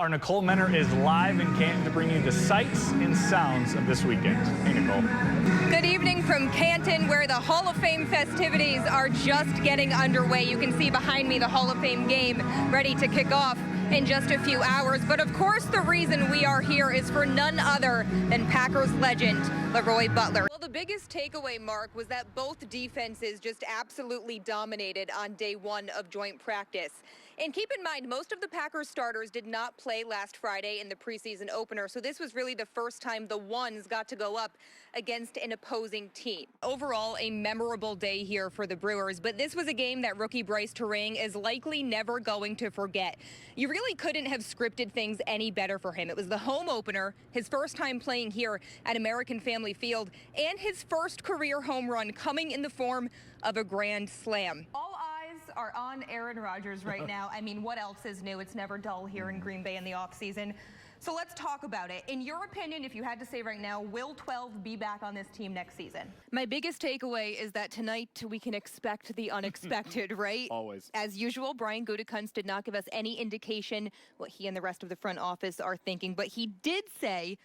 Our Nicole Menner is live in Canton to bring you the sights and sounds of this weekend. Hey, Nicole. Good evening from Canton, where the Hall of Fame festivities are just getting underway. You can see behind me the Hall of Fame game ready to kick off in just a few hours. But of course, the reason we are here is for none other than Packers legend LeRoy Butler. Well, the biggest takeaway, Mark, was that both defenses just absolutely dominated on day one of joint practice. And keep in mind, most of the Packers starters did not play last Friday in the preseason opener, so this was really the first time the ones got to go up against an opposing team. Overall, a memorable day here for the Brewers, but this was a game that rookie Bryce Terang is likely never going to forget. You really couldn't have scripted things any better for him. It was the home opener, his first time playing here at American Family Field, and his first career home run coming in the form of a grand slam. All eyes are on Aaron Rodgers right now. I mean, what else is new? It's never dull here in Green Bay in the offseason. So let's talk about it. In your opinion, if you had to say right now, will 12 be back on this team next season? My biggest takeaway is that tonight we can expect the unexpected, right? Always. As usual, Brian Gutekunst did not give us any indication what he and the rest of the front office are thinking, but he did say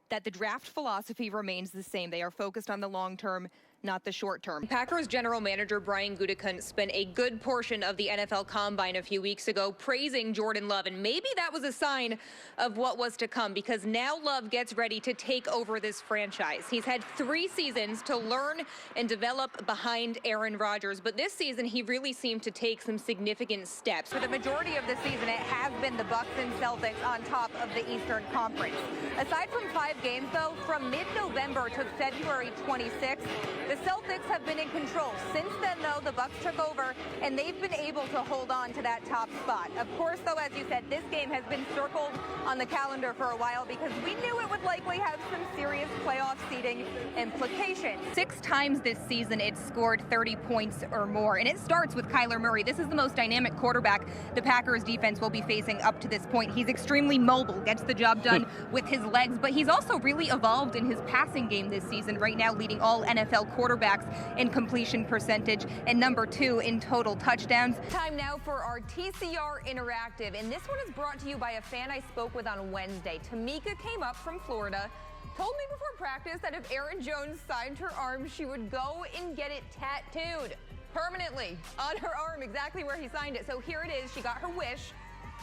that the draft philosophy remains the same. They are focused on the long term, not the short term. Packers general manager Brian Gutekunst spent a good portion of the NFL Combine a few weeks ago praising Jordan Love, and maybe that was a sign of what was to come, because now Love gets ready to take over this franchise. He's had 3 seasons to learn and develop behind Aaron Rodgers, but this season he really seemed to take some significant steps. For the majority of the season, it has been the Bucs and Celtics on top of the Eastern Conference. Aside from 5 games, though, from mid-November to February 26th, the Celtics have been in control. Since then, though, the Bucs took over, and they've been able to hold on to that top spot. Of course, though, as you said, this game has been circled on the calendar for a while because we knew it would likely have some serious playoff seeding implications. 6 times this season, it's scored 30 points or more, and it starts with Kyler Murray. This is the most dynamic quarterback the Packers defense will be facing up to this point. He's extremely mobile, gets the job done with his legs, but he's also really evolved in his passing game this season, right now leading all NFL quarterbacks in completion percentage and number 2 in total touchdowns. Time now for our TCR Interactive, and this one is brought to you by a fan I spoke with on Wednesday. Tamika came up from Florida, told me before practice that if Aaron Jones signed her arm, she would go and get it tattooed permanently on her arm, exactly where he signed it. So here it is. She got her wish.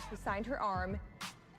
He signed her arm.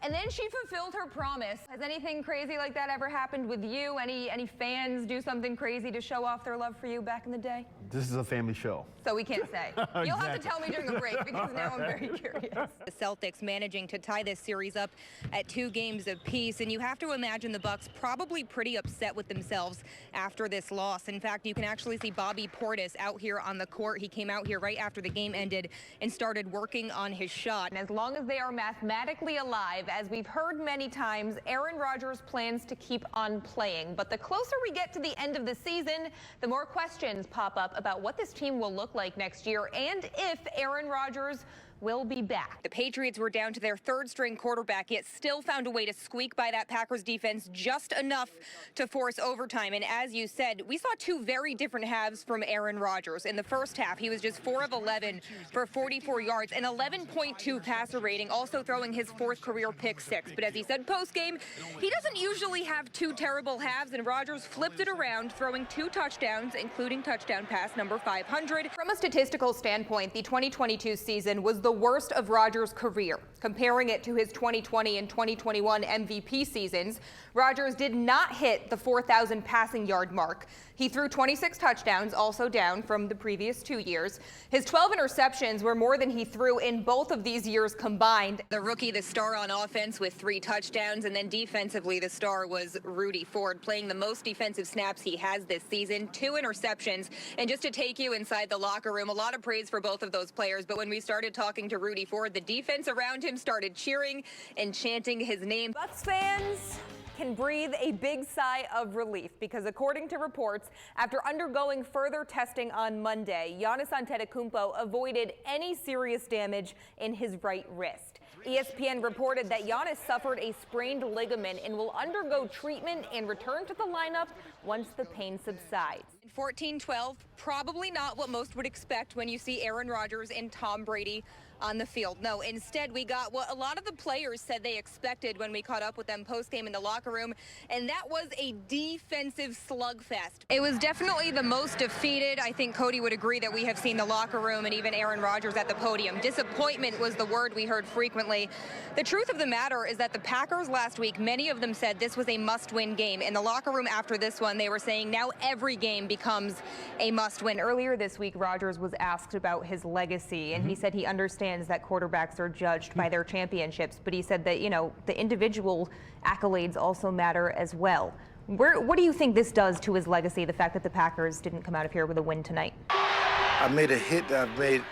And then she fulfilled her promise. Has anything crazy like that ever happened with you? Any fans do something crazy to show off their love for you back in the day? This is a family show. So we can't say. You'll have to tell me during a break, because now I'm very curious. The Celtics managing to tie this series up at 2 games apiece, and you have to imagine the Bucs probably pretty upset with themselves after this loss. In fact, you can actually see Bobby Portis out here on the court. He came out here right after the game ended and started working on his shot. And as long as they are mathematically alive, as we've heard many times, Aaron Rodgers plans to keep on playing. But the closer we get to the end of the season, the more questions pop up about what this team will look like next year and if Aaron Rodgers will be back. The Patriots were down to their 3rd-string quarterback, yet still found a way to squeak by that Packers defense just enough to force overtime. And as you said, we saw 2 very different halves from Aaron Rodgers. In the first half, he was just 4 of 11 for 44 yards and 11.2 passer rating, also throwing his 4th career pick 6. But as he said post-game, he doesn't usually have 2 terrible halves, and Rodgers flipped it around, throwing 2 touchdowns, including touchdown pass number 500. From a statistical standpoint, the 2022 season was the worst of Rodgers' career. Comparing it to his 2020 and 2021 MVP seasons, Rodgers did not hit the 4,000 passing yard mark. He threw 26 touchdowns, also down from the previous 2 years. His 12 interceptions were more than he threw in both of these years combined. The rookie, the star on offense with 3 touchdowns, and then defensively, the star was Rudy Ford, playing the most defensive snaps he has this season, 2 interceptions. And just to take you inside the locker room, a lot of praise for both of those players, but when we started talking to Rudy Ford, the defense around him started cheering and chanting his name. Bucs fans can breathe a big sigh of relief because, according to reports, after undergoing further testing on Monday, Giannis Antetokounmpo avoided any serious damage in his right wrist. ESPN reported that Giannis suffered a sprained ligament and will undergo treatment and return to the lineup once the pain subsides. 14-12, probably not what most would expect when you see Aaron Rodgers and Tom Brady on the field. No, instead we got what a lot of the players said they expected when we caught up with them post-game in the locker room, and that was a defensive slugfest. It was definitely the most defeated. I think Cody would agree that we have seen the locker room and even Aaron Rodgers at the podium. Disappointment was the word we heard frequently. The truth of the matter is that the Packers last week, many of them said this was a must-win game. In the locker room after this one, they were saying now every game becomes a must-win. Earlier this week, Rodgers was asked about his legacy, and he said he understands that quarterbacks are judged by their championships, but he said that, you know, the individual accolades also matter as well. What do you think this does to his legacy, the fact that the Packers didn't come out of here with a win tonight? I made a hit that I've made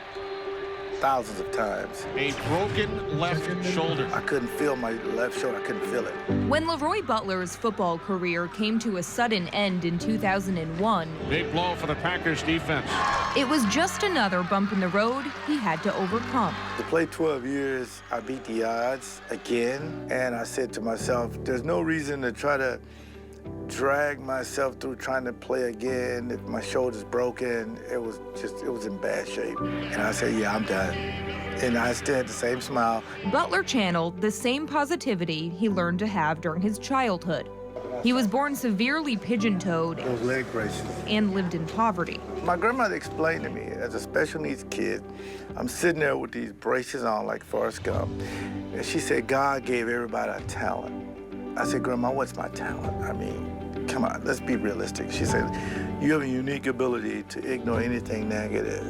thousands of times. A broken left shoulder. I couldn't feel my left shoulder. I couldn't feel it. When LeRoy Butler's football career came to a sudden end in 2001, Big blow for the Packers defense. it was just another bump in the road he had to overcome. To play 12 years, I beat the odds again, and I said to myself, there's no reason to try to drag myself through trying to play again. If my shoulder's broken, it was in bad shape. And I said, yeah, I'm done. And I still had the same smile. Butler channeled the same positivity he learned to have during his childhood. He was born severely pigeon-toed Those leg braces. and lived in poverty. My grandmother explained to me, as a special needs kid, I'm sitting there with these braces on like Forrest Gump. And she said, God gave everybody a talent. I said, Grandma, what's my talent? I mean, come on, let's be realistic. She said, you have a unique ability to ignore anything negative.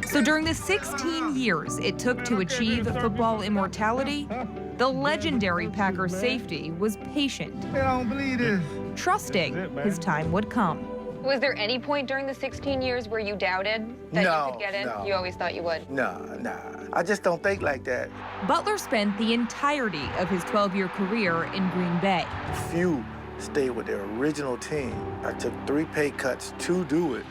So during the 16 years it took to achieve football immortality, the legendary Packers safety was patient, I don't believe this. trusting his time would come. Was there any point during the 16 years where you doubted that you could get in? No. You always thought you would? Nah. I just don't think like that. Butler spent the entirety of his 12-year career in Green Bay. Few stayed with their original team. I took 3 pay cuts to do it.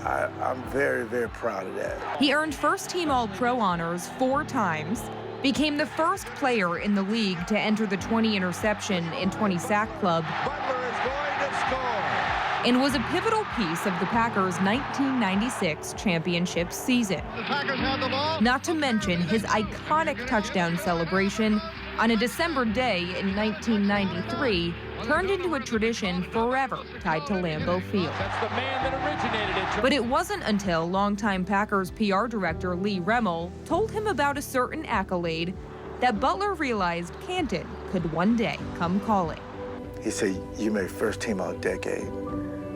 I'm very, very proud of that. He earned first-team All-Pro honors 4 times, became the first player in the league to enter the 20-interception and 20-sack club, Butler is going to score. and was a pivotal piece of the Packers' 1996 championship season. The Packers have the ball. Not to mention his iconic touchdown celebration on a December day in 1993 turned into a tradition forever tied to Lambeau Field. That's the man that originated it. But it wasn't until longtime Packers PR director Lee Remmel told him about a certain accolade that Butler realized Canton could one day come calling. He said, you made first team all decade.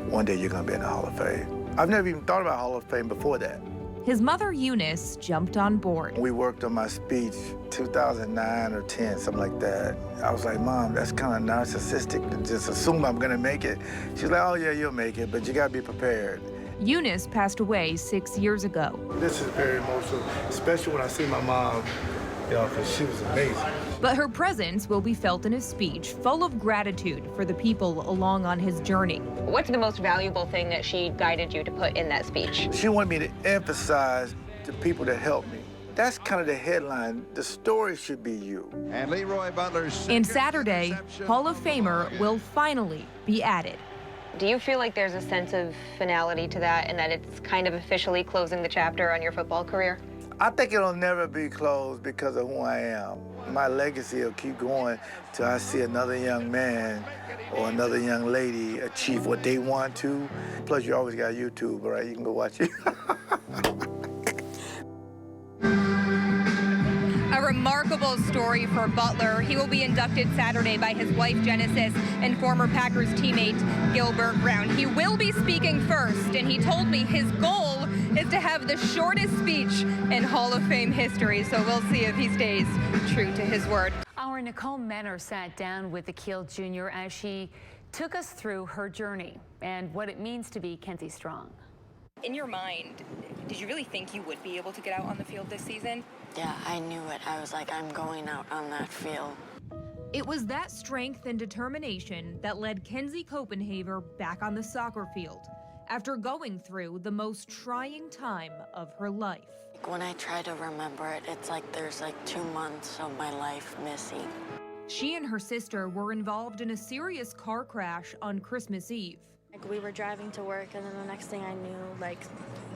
One day you're gonna be in the Hall of Fame. I've never even thought about Hall of Fame before that. His mother, Eunice, jumped on board. We worked on my speech 2009 or 10, something like that. I was like, Mom, that's kind of narcissistic to just assume I'm gonna make it. She's like, oh yeah, you'll make it, but you gotta be prepared. Eunice passed away 6 years ago. This is very emotional, especially when I see my mom, because she was amazing. But her presence will be felt in his speech, full of gratitude for the people along on his journey. What's the most valuable thing that she guided you to put in that speech? She wanted me to emphasize the people that helped me. That's kind of the headline. The story should be you. And LeRoy Butler's And Saturday, Hall of Famer will finally be added. Do you feel like there's a sense of finality to that and that it's kind of officially closing the chapter on your football career? I think it'll never be closed because of who I am. My legacy will keep going till I see another young man or another young lady achieve what they want to. Plus, you always got YouTube, right? You can go watch it. A remarkable story for Butler. He will be inducted Saturday by his wife, Genesis, and former Packers teammate, Gilbert Brown. He will be speaking first, and he told me his goal is to have the shortest speech in Hall of Fame history, so we'll see if he stays true to his word. Our Nicole Menner sat down with Akil Jr. as she took us through her journey and what it means to be Kenzie Strong. In your mind, did you really think you would be able to get out on the field this season? Yeah, I knew it. I was like, I'm going out on that field. It was that strength and determination that led Kenzie Copenhaver back on the soccer field after going through the most trying time of her life. When I try to remember it, it's like there's like 2 months of my life missing. She and her sister were involved in a serious car crash on Christmas Eve. Like, we were driving to work, and then the next thing I knew, like,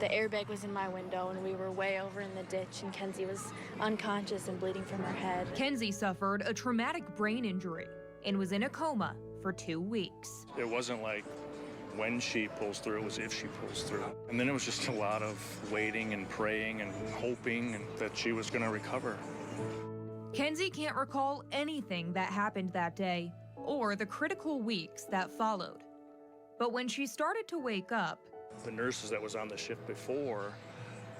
the airbag was in my window, and we were way over in the ditch, and Kenzie was unconscious and bleeding from her head. Kenzie suffered a traumatic brain injury and was in a coma for 2 weeks. It wasn't like when she pulls through, it was if she pulls through. And then it was just a lot of waiting and praying and hoping that she was going to recover. Kenzie can't recall anything that happened that day or the critical weeks that followed. But when she started to wake up, the nurses that was on the shift before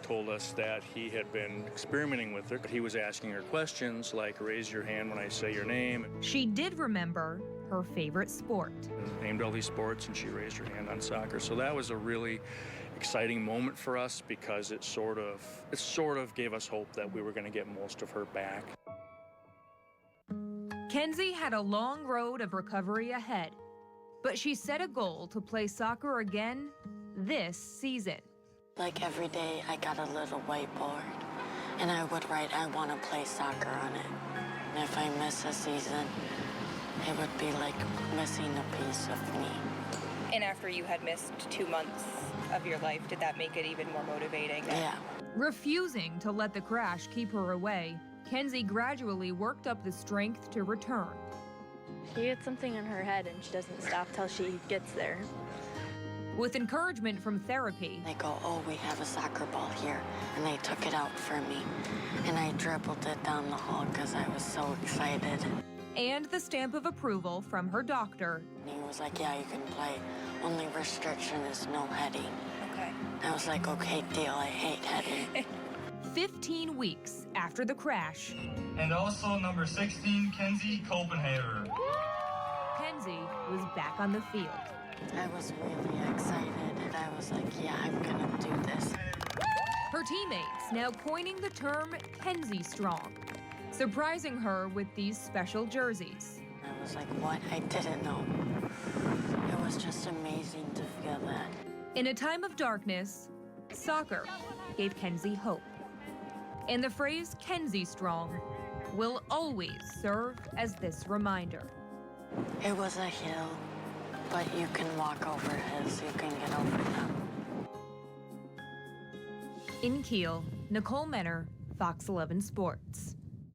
told us that he had been experimenting with her. He was asking her questions like, raise your hand when I say your name. She did remember her favorite sport. Named all these sports, and she raised her hand on soccer. So that was a really exciting moment for us because it sort of gave us hope that we were going to get most of her back. Kenzie had a long road of recovery ahead, but she set a goal to play soccer again this season. Like every day, I got a little whiteboard, and I would write, I want to play soccer on it. And if I miss a season, it would be like missing a piece of me. And after you had missed 2 months of your life, did that make it even more motivating? Yeah. Refusing to let the crash keep her away, Kenzie gradually worked up the strength to return. She gets something in her head, and she doesn't stop till she gets there. With encouragement from therapy, They go, oh, we have a soccer ball here. And they took it out for me. And I dribbled it down the hall because I was so excited. and the stamp of approval from her doctor. And he was like, yeah, you can play. Only restriction is no heading. Okay. I was like, okay, deal, I hate heading. 15 weeks after the crash. And also number 16, Kenzie Copenhagen. Kenzie was back on the field. I was really excited, and I was like, yeah, I'm gonna do this. Her teammates now coining the term Kenzie Strong, surprising her with these special jerseys. I was like, what? I didn't know. It was just amazing to feel that. In a time of darkness, soccer gave Kenzie hope. And the phrase Kenzie Strong will always serve as this reminder. It was a hill, but you can walk over hills, you can get over them. In Kiel, Nicole Menner, Fox 11 Sports.